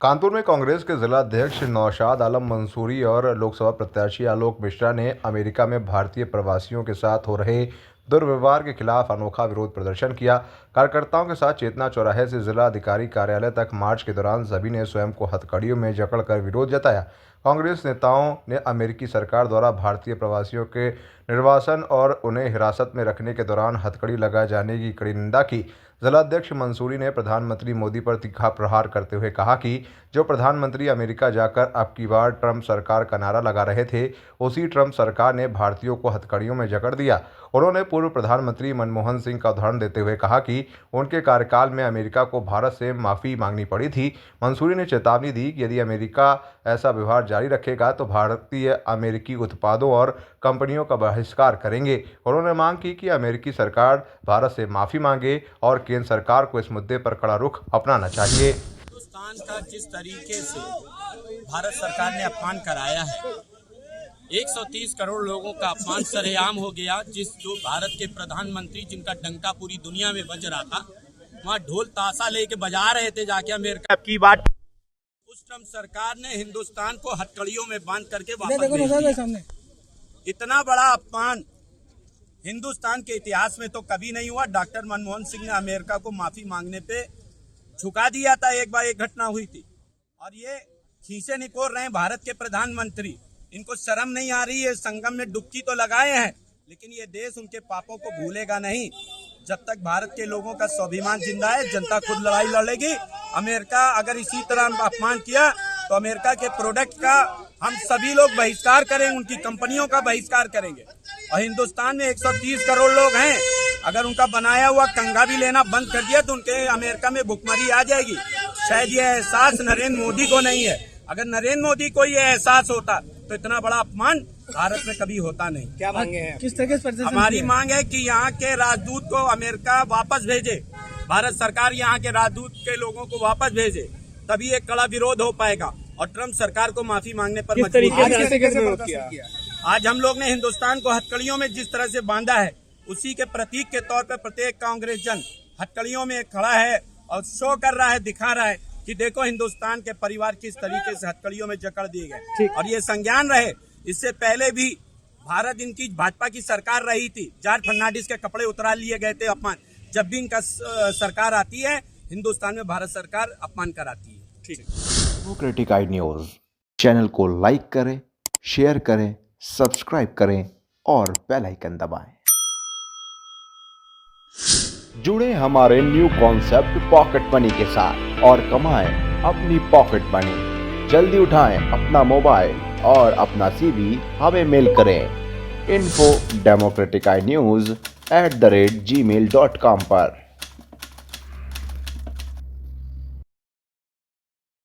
कानपुर में कांग्रेस के जिला अध्यक्ष नौशाद आलम मंसूरी और लोकसभा प्रत्याशी आलोक मिश्रा ने अमेरिका में भारतीय प्रवासियों के साथ हो रहे दुर्व्यवहार के खिलाफ अनोखा विरोध प्रदर्शन किया। कार्यकर्ताओं के साथ चेतना चौराहे से जिला अधिकारी कार्यालय तक मार्च के दौरान सभी ने स्वयं को हथकड़ियों में जकड़कर विरोध जताया। कांग्रेस नेताओं ने अमेरिकी सरकार द्वारा भारतीय प्रवासियों के निर्वासन और उन्हें हिरासत में रखने के दौरान हथकड़ी लगाए जाने की कड़ी निंदा की। जिलाध्यक्ष मंसूरी ने प्रधानमंत्री मोदी पर तीखा प्रहार करते हुए कहा कि जो प्रधानमंत्री अमेरिका जाकर अब की बार ट्रंप सरकार का नारा लगा रहे थे, उसी ट्रंप सरकार ने भारतीयों को हथकड़ियों में जकड़ दिया। उन्होंने पूर्व प्रधानमंत्री मनमोहन सिंह का उदाहरण देते हुए कहा कि उनके कार्यकाल में अमेरिका को भारत से माफ़ी मांगनी पड़ी थी। मंसूरी ने चेतावनी दी कि यदि अमेरिका ऐसा व्यवहार जारी रखेगा तो भारतीय अमेरिकी उत्पादों और कंपनियों का बहिष्कार करेंगे। उन्होंने मांग की कि अमेरिकी सरकार भारत से माफ़ी मांगे और केंद्र सरकार को इस मुद्दे पर कड़ा रुख अपनाना चाहिए। हिंदुस्तान का जिस तरीके से भारत सरकार ने अपमान कराया है, 130 करोड़ लोगों का अपमान सरेआम हो गया। जो भारत के प्रधानमंत्री जिनका डंका पूरी दुनिया में बज रहा था, वहाँ ढोल ताशा लेके बजा रहे थे जाके अमेरिका की बात। उस ट्रंप सरकार ने हिंदुस्तान को हथकड़ियों में बांध करके वापस भेज दिया। इतना बड़ा अपमान हिंदुस्तान के इतिहास में तो कभी नहीं हुआ। डॉक्टर मनमोहन सिंह ने अमेरिका को माफी मांगने पे झुका दिया था, एक बार एक घटना हुई थी। और ये खीसे निकोर रहे हैं भारत के प्रधानमंत्री, इनको शर्म नहीं आ रही है। संगम में डुबकी तो लगाए हैं, लेकिन ये देश उनके पापों को भूलेगा नहीं। जब तक भारत के लोगों का स्वाभिमान जिंदा है, जनता खुद लड़ाई लड़ेगी। अमेरिका अगर इसी तरह अपमान किया तो अमेरिका के प्रोडक्ट का हम सभी लोग बहिष्कार करेंगे, उनकी कंपनियों का बहिष्कार करेंगे। और हिंदुस्तान में 130 करोड़ लोग हैं, अगर उनका बनाया हुआ कंघा भी लेना बंद कर दिया तो उनके अमेरिका में भुखमरी आ जाएगी। शायद ये एहसास नरेंद्र मोदी को नहीं है। अगर नरेंद्र मोदी को ये एहसास होता तो इतना बड़ा अपमान भारत में कभी होता नहीं। क्या मांगे हैं? किस तरह से हमारी मांग है कि यहाँ के राजदूत को अमेरिका वापस भेजे, भारत सरकार यहाँ के राजदूत के लोगों को वापस भेजे, तभी एक कड़ा विरोध हो पाएगा और ट्रंप सरकार को माफी मांगने पर मजबूर किया। आज हम लोग ने हिंदुस्तान को हथकड़ियों में जिस तरह से बांधा है, उसी के प्रतीक के तौर पर प्रत्येक कांग्रेस जन हथकड़ियों में खड़ा है और शो कर रहा है, दिखा रहा है कि देखो हिंदुस्तान के परिवार किस तरीके से हथकड़ियों में जकड़ दिए गए। और ये संज्ञान रहे, इससे पहले भी भारत इनकी भाजपा की सरकार रही थी, जॉर्ज फर्नांडिस के कपड़े उतरा लिए गए थे अपमान। जब भी इनका सरकार आती है, हिंदुस्तान में भारत सरकार अपमान कराती है। ठीक। डेमोक्रेटिक आई न्यूज़ चैनल को लाइक करें, शेयर करें, सब्सक्राइब करें और बेल आइकन दबाएं। जुड़े हमारे न्यू कॉन्सेप्ट पॉकेट मनी के साथ और कमाएं अपनी पॉकेट मनी। जल्दी उठाएं अपना मोबाइल और अपना CV हमें मेल करें info@democraticnews@gmail.com पर।